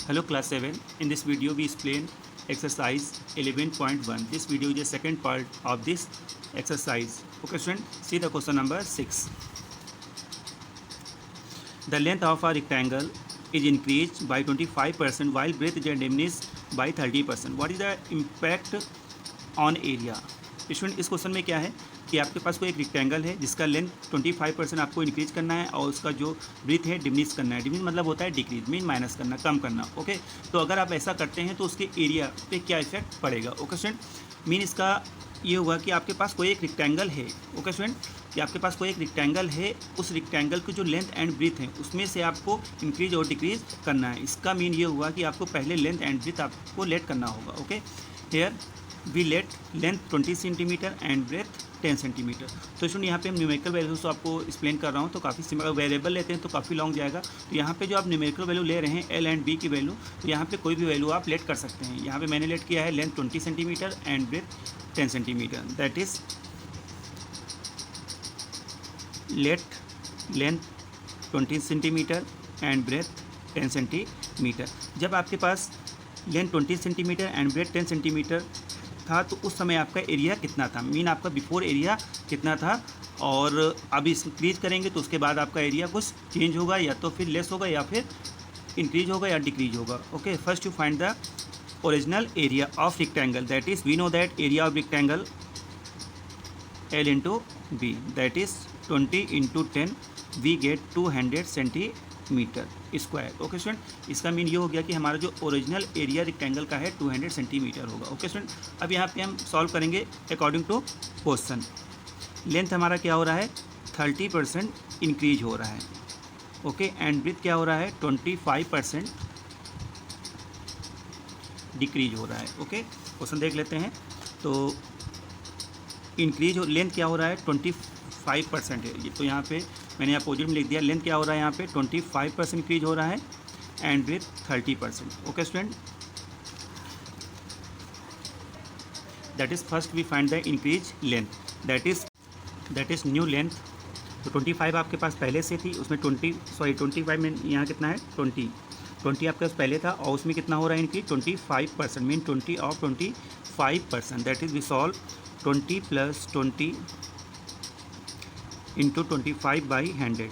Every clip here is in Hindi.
Hello class 7. In this video we explain exercise 11.1. This video is the second part of this exercise. Okay student, see the question number 6. The length of a rectangle is increased by 25% while breadth is diminished by 30%. What is the impact on area? Student इस क्वेश्चन में क्या है कि आपके पास कोई एक रेक्टेंगल है जिसका लेंथ 25% आपको इंक्रीज करना है और उसका जो ब्रीथ है डिमिनिश करना है। डिमिनिश मतलब होता है डिक्रीज, मीन माइनस करना, कम करना। ओके, तो अगर आप ऐसा करते हैं तो उसके एरिया पे क्या इफेक्ट पड़ेगा? ओके स्टूडेंट, मीन इसका ये हुआ कि आपके पास कोई एक रेक्टेंगल है। ओके स्टूडेंट, कि आपके पास कोई एक रेक्टेंगल है, उस रेक्टेंगल की जो लेंथ एंड ब्रीथ है उसमें से आपको इंक्रीज और डिक्रीज करना है। इसका मीन ये हुआ कि आपको पहले लेंथ एंड ब्रीथ आपको लेट करना होगा। Okay, here we let length 20 centimetre and breadth 10 centimetre. तो स्टूडेंट यहाँ पे हम न्यूमेरिकल वैल्यूज आपको एक्सप्लेन कर रहा हूँ, तो काफ़ी सिंपल। वेरिएबल लेते हैं तो काफ़ी लॉन्ग जाएगा। तो यहाँ पे जो आप न्यूमेरिकल वैल्यू ले रहे हैं एल एंड बी की वैल्यू, तो यहाँ पे कोई भी वैल्यू आप लेट कर सकते हैं। यहाँ पे मैंने लेट किया है length 20 centimetre and breadth 10 centimetre. That is let length 20 centimetre and breadth 10 centimetre. जब आपके पास length 20 centimetre and breadth 10 centimetre था तो उस समय आपका एरिया कितना था, मीन आपका बिफोर एरिया कितना था, और अब इंक्रीज करेंगे तो उसके बाद आपका एरिया कुछ चेंज होगा, या तो फिर लेस होगा या फिर इंक्रीज होगा या डिक्रीज होगा। Okay, first you find the original area of rectangle. That is we know that area of rectangle L into B, that is 20 into 10 we get 200 centimetre square. Okay student, इसका मीन ये हो गया कि हमारा जो ओरिजिनल एरिया रेक्टेंगल का है 200 सेंटीमीटर होगा। ओके स्टूडेंट, अब यहाँ पे हम सॉल्व करेंगे अकॉर्डिंग टू क्वेश्चन। लेंथ हमारा क्या हो रहा है, 30% इंक्रीज हो रहा है। ओके, एंड ब्रीथ क्या हो रहा है, 25% डिक्रीज हो रहा है। ओके, क्वेश्चन देख लेते हैं। तो इंक्रीज हो, लेंथ क्या हो रहा है, 25% है ये, तो यहाँ पे मैंने अपोजिट में लिख दिया। लेंथ क्या हो रहा है यहाँ पे, 25% इंक्रीज हो रहा है and breadth 30%। Okay student, that is first we find the increase length, that is new length. तो 25 आपके पास पहले से थी, उसमें 25 में यहाँ कितना है, 20 आपके पास पहले था, और उसमें कितना हो रहा है increase, 25%, mean 20 of 25%। That is we solve 20 plus 20 into 25 by 100,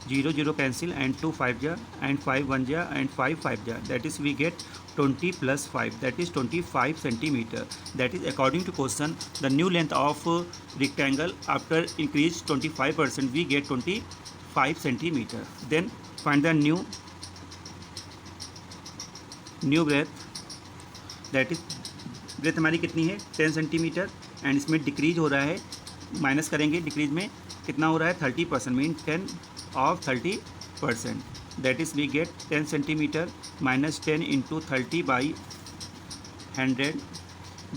0 0 cancel and 2 5 जा एंड 5 1 जा एंड 5 5 जा, that is we get 20 plus 5, that is 25 centimetre. That is according to question the new length of rectangle after increase 25% we get 25 centimetre. Then find the new breadth, that is breadth हमारी कितनी है, 10 सेंटीमीटर, एंड इसमें डिक्रीज हो रहा है, माइनस करेंगे, डिक्रीज में कितना हो रहा है, 30%, mean 10 of 30%। That is we get 10 centimetre minus 10 into 30 by 100,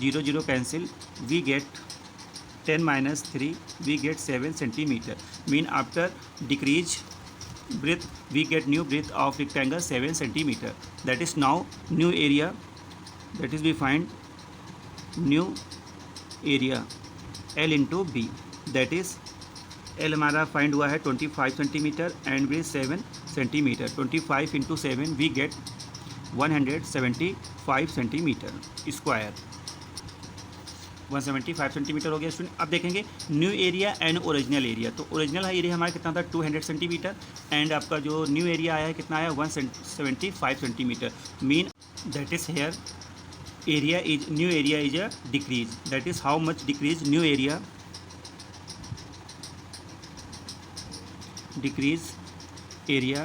0 0 cancel, we get 10 minus 3 we get 7 centimetre. Mean after decrease breadth we get new breadth of rectangle 7 centimetre. That is now new area, that is we find new area L into B, that is L हमारा फाइंड हुआ है 25 centimetre and breadth 7 centimetre. 25 into 7 we get 175 centimetre square, 175 centimetre हो गया स्टूडेंट। अब देखेंगे new area and original area. तो ओरिजिनल एरिया हमारा कितना था, 200 सेंटीमीटर, एंड आपका जो न्यू एरिया आया है कितना आया, 175 centimetre. Mean that is here area is new area is a decrease, that is how much decrease new area, decrease area,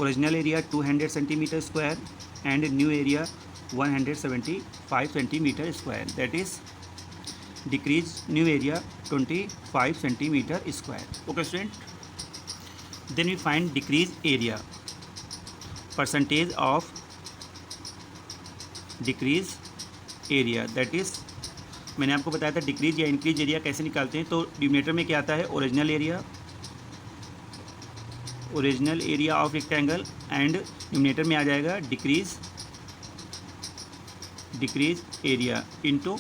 original area 200 centimeter square and new area 175 centimeter square, that is decrease new area 25 centimeter square. Okay student, then we find decrease area, percentage of decrease area. That is मैंने आपको बताया था डिक्रीज या इंक्रीज एरिया कैसे निकालते हैं। तो डिनोमिनेटर में क्या आता है, original area of rectangle, and numerator में आ जाएगा decrease area into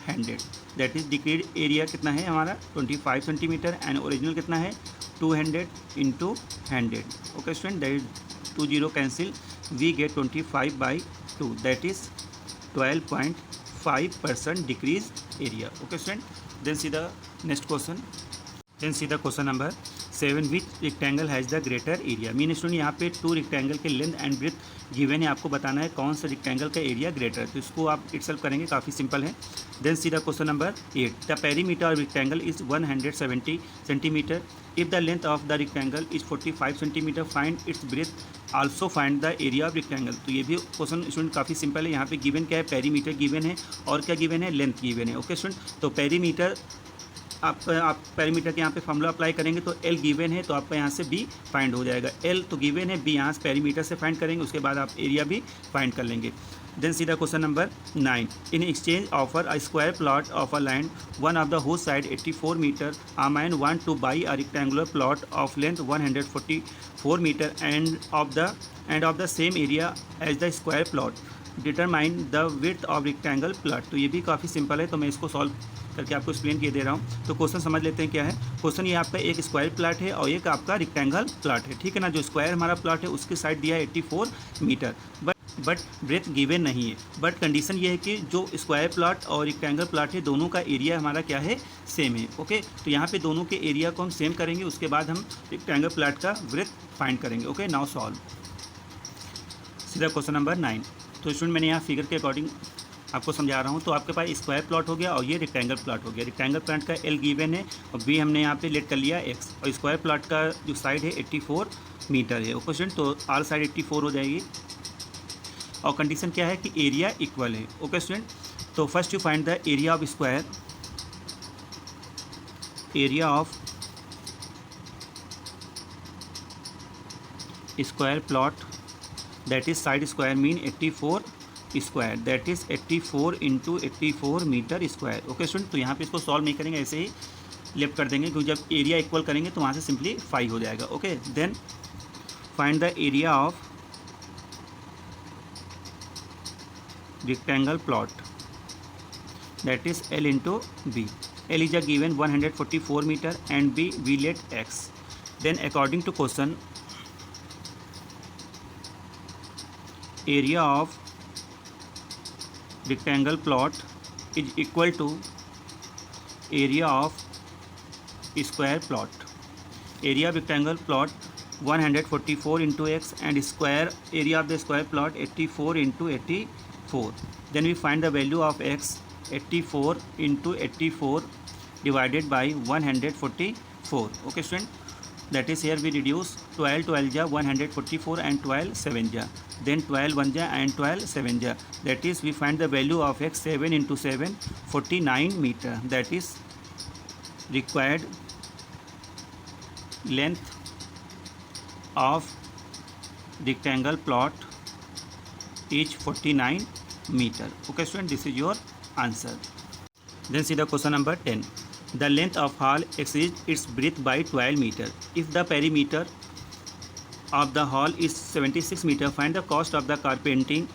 100। That is decrease area कितना है हमारा, 25 सेंटीमीटर, एंड ओरिजिनल कितना है, 200 into 100। Okay student, that is 2 0 cancel, we get 25/2, that is 12.5% decrease area. Okay student, then see the next question. Then see the question number 7, which rectangle has the greater area. Mean student यहाँ पे 2 रेक्टेंगल के लेंथ एंड ब्रेथ गिवन है, आपको बताना है कौन सा रेक्टेंगल का एरिया ग्रेटर है, तो इसको आप इटसेल्फ करेंगे, काफ़ी सिंपल है. Then see the question number 8, the perimeter of rectangle is 170 centimetre. If the length of the rectangle is 45 centimetre, find its breadth, also find the area of rectangle. तो ये भी क्वेश्चन स्टूडेंट काफ़ी सिंपल है. यहाँ पे गिवन क्या है, पेरीमीटर गिवन है और क्या गिवन है, लेंथ गिवन है. ओके स्टूडेंट, तो पेरीमीटर आप पेरीमीटर के यहाँ पे फॉर्मूला अप्लाई करेंगे तो एल गिवन है, तो आपका यहाँ से बी फाइंड हो जाएगा. एल तो गिवन है, बी यहाँ से पेरीमीटर से फाइंड करेंगे, उसके बाद आप एरिया भी फाइंड कर लेंगे. Then see the question number 9, in exchange offer a square plot of a land, one of the host side 84 metre, a man want to buy a rectangular plot of length 144 meter and of the same area as the square plot. Determine the width of rectangle plot. तो ये भी काफ़ी सिंपल है, तो मैं इसको सॉल्व करके आपको एक्सप्लेन किए दे रहा हूँ. तो क्वेश्चन समझ लेते हैं क्या है. क्वेश्चन ये आपका एक स्क्वायर प्लॉट है और एक आपका रेक्टेंगल प्लॉट है, ठीक है ना. जो स्क्वायर हमारा प्लॉट है उसकी साइड दिया है 84 मीटर, बट ब्रेथ गिवन नहीं है. बट कंडीशन ये है कि जो स्क्वायर प्लॉट और रेक्टेंगल प्लॉट है दोनों का एरिया हमारा क्या है, सेम है. ओके, तो यहाँ पे दोनों के एरिया को हम सेम करेंगे, उसके बाद हम रेक्टेंगल प्लॉट का ब्रेथ फाइंड करेंगे. Okay, now solve. सीधा क्वेश्चन नंबर 9. तो स्टूडेंट मैंने यहाँ फिगर के अकॉर्डिंग आपको समझा रहा हूँ. तो आपके पास स्क्वायर प्लॉट हो गया और ये रेक्टेंगल प्लॉट हो गया. रेक्टेंगल प्लॉट का एल गिवन है और बी हमने यहाँ पे लेट कर लिया एक्स, और स्क्वायर प्लॉट का जो साइड है 84 मीटर है. ओके स्टूडेंट, तो आर साइड 84 हो जाएगी और कंडीशन क्या है कि एरिया इक्वल है. ओके स्टूडेंट, तो first you find the area of square, area of square plot, that is side square mean 84 square, that is 84 into 84 metre square. Okay student, तो यहाँ पे इसको सॉल्व नहीं करेंगे, ऐसे ही लेफ्ट कर देंगे, क्योंकि जब एरिया इक्वल करेंगे तो वहाँ से सिंपलीफाई हो जाएगा. Okay, then find the area of rectangle plot, that is L into B. L is a given 144 meter and B we let X. Then according to question, area of rectangle plot is equal to area of square plot. Area of rectangle plot 144 into x and square area of the square plot 84 into 84. Then we find the value of x, 84 into 84 divided by 144. Okay student, that is here we reduce 12 12 ja 144 and 12 7 ja, then 12 1 ja and 12 7 ja, that is we find the value of x, 7 into 7 49 meter, that is required length of rectangle plot is 49 meter. Okay student, this is your answer. Then see the question number 10. The length of hall exceeds its breadth by 12 meter. If the perimeter of the hall is 76 meter, find the cost of the carpenting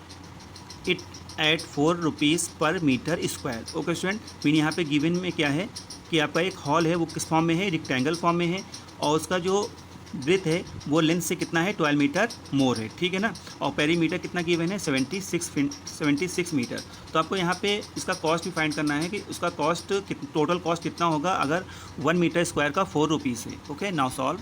it at 4 rupees per meter square. Okay student, mean यहाँ पे गिवन में क्या है कि आपका एक हॉल है, वो किस फॉर्म में है, रेक्टेंगल फॉर्म में है, और उसका जो ब्रेथ है वो लेंथ से कितना है, 12 मीटर मोर है, ठीक है ना. और पेरीमीटर कितना गिवन है, 76 मीटर. तो आपको यहाँ पे इसका कॉस्ट भी फाइंड करना है कि उसका कॉस्ट टोटल कॉस्ट कितना होगा अगर 1 मीटर स्क्वायर का 4 रुपीज़ है. Okay, now solve.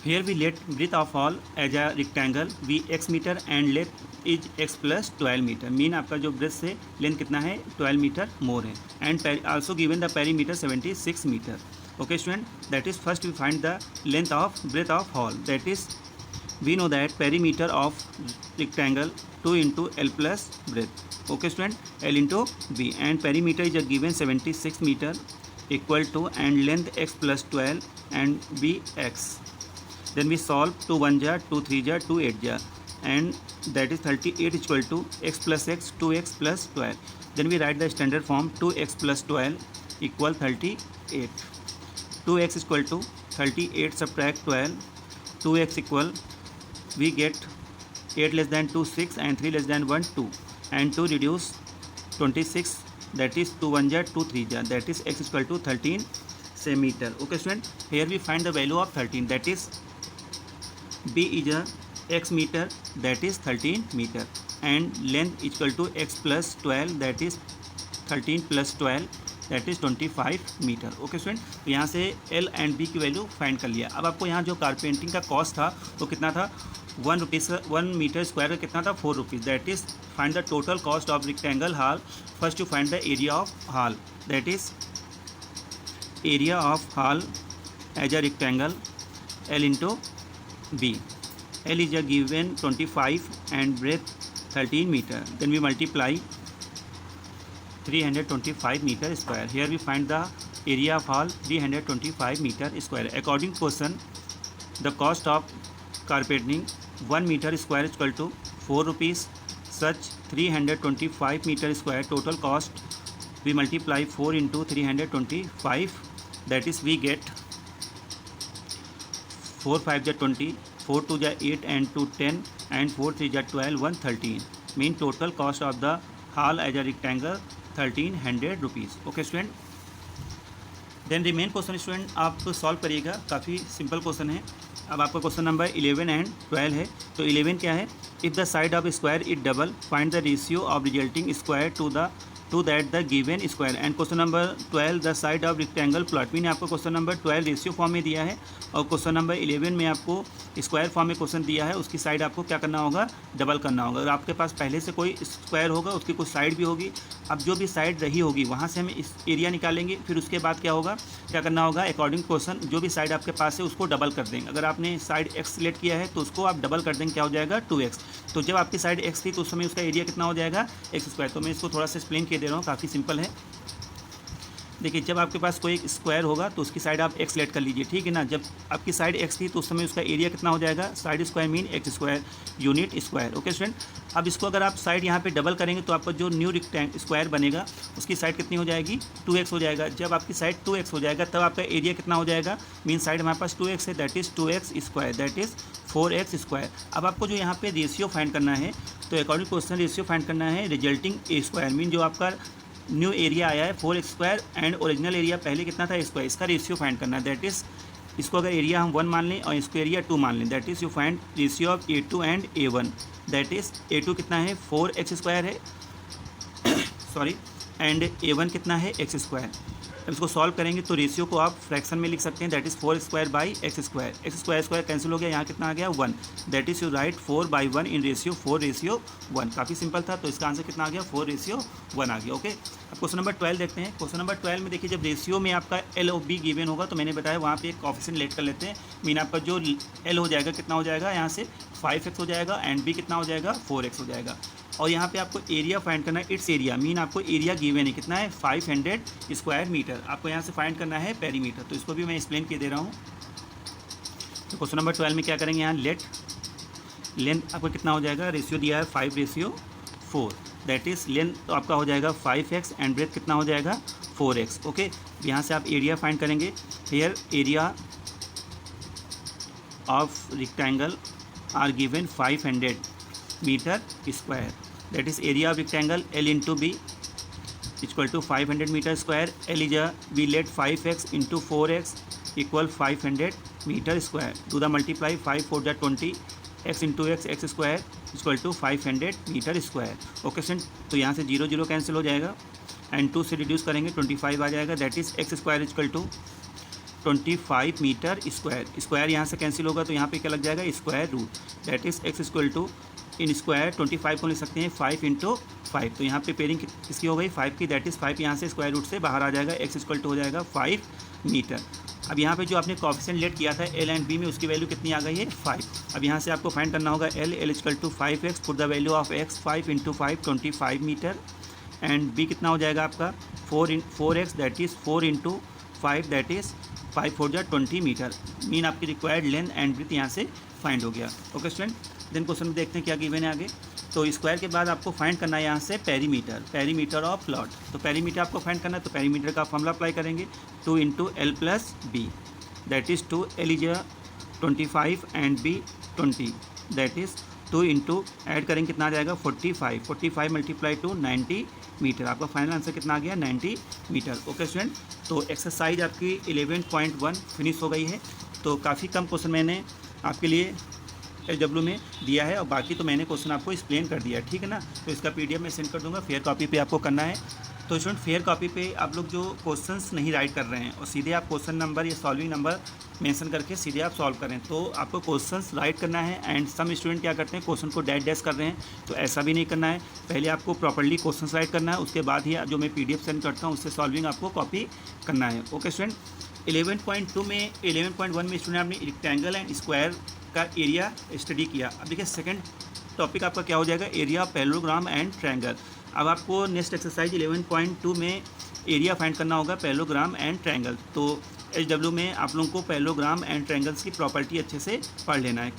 Here we let breadth of hall as a rectangle we x metre and let is x plus 12 metre. Mean आपका जो ब्रेथ से लेंथ कितना है, 12 मीटर मोर है, and also given the perimeter 76 metre. Okay student, that is first we find the length of breadth of hall, that is we know that perimeter of rectangle 2 into L plus breadth. Okay student, L into B, and perimeter is given 76 meter equal to and length x plus 12 and B x. Then we solve 2 1 ja 2 3 ja 2 8 ja, and that is 38 is equal to x plus x 2x plus 12. Then we write the standard form 2x plus 12 equal 38. 2x is equal to 38 subtract 12, 2x equal we get 8 less than 2 6 and 3 less than 1 2, and 2 reduce 26, that is 2 1 ja 2 3 ja, that is x is equal to 13 centimeter. Okay student, here we find the value of 13, that is B is a x metre that is 13 metre and length equal to x plus 12 that is 13 plus 12 that is 25 metre. Okay student, तो यहाँ से L एंड B की वैल्यू फाइंड कर लिया। अब आपको यहाँ जो कारपेंटिंग का कॉस्ट था वो कितना था, 1 रुपीज़ 1 मीटर स्क्वायर का कितना था, 4 rupees. That is find the total cost of rectangle hall. First you find the area of hall that is area of hall as a rectangle L into B. L is a given 25 and breadth 13 meter. Then we multiply 325 meter square. Here we find the area of hall 325 meter square. According to question, the cost of carpeting 1 meter square is equal to 4 rupees. Such 325 meter square total cost we multiply 4 into 325, that is we get 4 5 जा 20, 4 2 जा 8 and 2 10 and 4 3 जा 12 1 13. Mean total cost of the hall as a rectangle 1300 rupees. Okay student. Then remain question student आप सॉल्व करिएगा, काफ़ी सिंपल क्वेश्चन है। अब आपका क्वेश्चन नंबर 11 एंड 12 है। तो 11 क्या है, if the side of square is double find the ratio of resulting square to that the given square. And question number 12 the side of rectangle plot. मैंने आपको क्वेश्चन नंबर 12 रेशियो फॉर्म में दिया है और क्वेश्चन नंबर 11 में आपको स्क्वायर फॉर्म में क्वेश्चन दिया है, उसकी साइड आपको क्या करना होगा, डबल करना होगा। अगर आपके पास पहले से कोई स्क्वायर होगा उसकी कुछ साइड भी होगी, अब जो भी साइड रही होगी वहाँ से हम इस एरिया निकालेंगे, फिर उसके बाद क्या होगा, क्या करना होगा, अकॉर्डिंग क्वेश्चन जो भी साइड आपके पास है उसको डबल कर देंगे। अगर आपने साइड एक्स सिलेक्ट किया है तो उसको आप डबल कर देंगे, क्या हो जाएगा 2x। तो जब आपकी साइड एक्स थी तो उस समय उसका एरिया कितना हो जाएगा, एक्स स्क्वायर। तो मैं इसको थोड़ा सा एक्सप्लेन किए दे रहा हूँ, काफ़ी सिंपल है। देखिए जब आपके पास कोई स्क्वायर होगा तो उसकी साइड आप एक्स सेलेक्ट कर लीजिए, ठीक है ना। जब आपकी साइड एक्स थी तो उस समय उसका एरिया कितना हो जाएगा, side square mean x square unit square. Okay student, अब इसको अगर आप साइड यहाँ पे डबल करेंगे तो आपका जो न्यू स्क्वायर बनेगा उसकी साइड कितनी हो जाएगी, 2x हो जाएगा। जब आपकी साइड 2x हो जाएगा तब आपका एरिया कितना हो जाएगा, मीन साइड हमारे पास 2x है, that is 2x square, that is 4x square. अब आपको जो यहाँ पे रेशियो फाइंड करना है, तो अकॉर्डिंग क्वेश्चन रेशियो फाइंड करना है रिजल्टिंग ए स्क्वायर, मीन जो आपका न्यू एरिया आया है 4x square and original area पहले कितना था, स्क्वायर। इसका रेशियो फाइंड करना है, दैट इज़ इसको अगर एरिया हम 1 मान लें और इसको एरिया 2 मान लें, that is you find ratio of A2 and A1, that is A2 कितना है 4x स्क्वायर है सॉरी, एंड A1 कितना है x स्क्वायर। अब इसको सॉल्व करेंगे तो रेशियो को आप फ्रैक्शन में लिख सकते हैं, that is 4 square by x square. X square square cancel हो गया, यहाँ कितना आ गया 1, that is you right 4/1 in ratio 4:1। काफ़ी सिंपल था, तो इसका आंसर कितना आ गया 4:1 आ गया। ओके, अब क्वेश्चन नंबर 12 देखते हैं। क्वेश्चन नंबर 12 में देखिए जब रेशियो में आपका L और B गिवन होगा तो मैंने बताया वहाँ पे एक कोएफिशिएंट लेट कर लेते हैं, मीन आपका जो L हो जाएगा कितना हो जाएगा, यहाँ से 5x हो जाएगा एंड B कितना हो जाएगा 4x हो जाएगा। और यहाँ पे आपको एरिया फाइंड करना है, इट्स एरिया मीन आपको एरिया गिवन है कितना है 500 स्क्वायर मीटर। आपको यहाँ से फाइंड करना है पेरीमीटर, तो इसको भी मैं एक्सप्लेन किए दे रहा हूँ। तो क्वेश्चन नंबर 12 में क्या करेंगे, यहाँ लेंथ आपको कितना हो जाएगा, रेशियो दिया है 5:4, दैट इज़ लेंथ तो आपका हो जाएगा 5x एंड ब्रेथ कितना हो जाएगा 4x। ओके, यहाँ से आप एरिया फाइंड करेंगे। Here area of rectangle are given 500 meter square, that is area of rectangle L into B equal to 500 meter square. L is a we let 5x into 4x equal 500 meter square. Do the multiply 5 4 जा 20 x into x square equal to 500 meter square. Okay student, तो यहाँ से 0 0 कैंसिल हो जाएगा एंड 2 से रिड्यूस करेंगे 25 आ जाएगा, that is x square equal to 25 meter square. Square यहाँ से कैंसिल होगा तो यहाँ पे क्या लग जाएगा, square root, that is x equal to in square 25 को लिख सकते हैं 5 into 5। तो यहाँ पे पेयरिंग किसकी हो गई 5 की, दैट इज़ 5 यहाँ से स्क्वायर रूट से बाहर आ जाएगा, x इक्वल टू हो जाएगा 5 मीटर। अब यहाँ पे जो आपने कोएफिशिएंट लेट किया था L एंड B में उसकी वैल्यू कितनी आ गई है 5। अब यहाँ से आपको फाइंड करना होगा L equal to 5x, put the value of x 5 into 5 25 meter and B कितना हो जाएगा आपका 4x, that is 4 into 5 that is 5 4 जा 20 मीटर। मीन आपकी रिक्वायर्ड लेंथ एंड ब्रेथ यहाँ से फाइंड हो गया। ओके स्टूडेंट, देन क्वेश्चन में देखते हैं क्या गिवन है आगे। तो स्क्वायर के बाद आपको फाइंड करना है यहाँ से पेरीमीटर ऑफ प्लॉट। तो पेरीमीटर आपको फाइंड करना है, तो पेरीमीटर का फॉर्मूला अप्लाई करेंगे 2 into L plus B, that is 2 L is 25 and B 20, that is 2 into add करेंगे कितना आ जाएगा 45 मल्टीप्लाई टू 90 मीटर। आपका फाइनल आंसर कितना आ गया 90 मीटर। ओके स्टूडेंट, तो एक्सरसाइज आपकी 11.1 फिनिश हो गई है। तो काफ़ी कम क्वेश्चन मैंने आपके लिए SW में दिया है, और बाकी तो मैंने क्वेश्चन आपको एक्सप्लेन कर दिया है, ठीक है ना। तो इसका PDF मैं सेंड कर दूंगा, फेयर कॉपी पे आपको करना है। तो स्टूडेंट फेयर कॉपी पे आप लोग जो क्वेश्चंस नहीं राइट कर रहे हैं और सीधे आप क्वेश्चन नंबर या सॉल्विंग नंबर मेंशन करके सीधे आप सॉल्व करें, तो आपको क्वेश्चंस राइट करना है। एंड सम स्टूडेंट क्या करते हैं, क्वेश्चन को डैश डैश कर रहे हैं, तो ऐसा भी नहीं करना है। पहले आपको प्रॉपर्ली क्वेश्चंस राइट करना है, उसके बाद ही जो मैं PDF सेंड करता हूँ उससे सॉल्विंग आपको कॉपी करना है। ओके स्टूडेंट, 11.2 में 11.1 में स्टूडेंट आपने रेक्टेंगल एंड स्क्वायर का एरिया स्टडी किया। अब देखिए सेकंड टॉपिक आपका क्या हो जाएगा, area of parallelogram and triangle. अब आपको नेक्स्ट एक्सरसाइज 11.2 में एरिया फाइंड करना होगा पैरेललोग्राम एंड ट्रायंगल। तो SW में आप लोगों को पैरेललोग्राम एंड ट्रायंगल्स की प्रॉपर्टी अच्छे से पढ़ लेना है।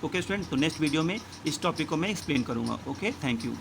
ओके स्टूडेंट, तो नेक्स्ट वीडियो में इस टॉपिक को मैं एक्सप्लेन करूँगा। Okay, thank you.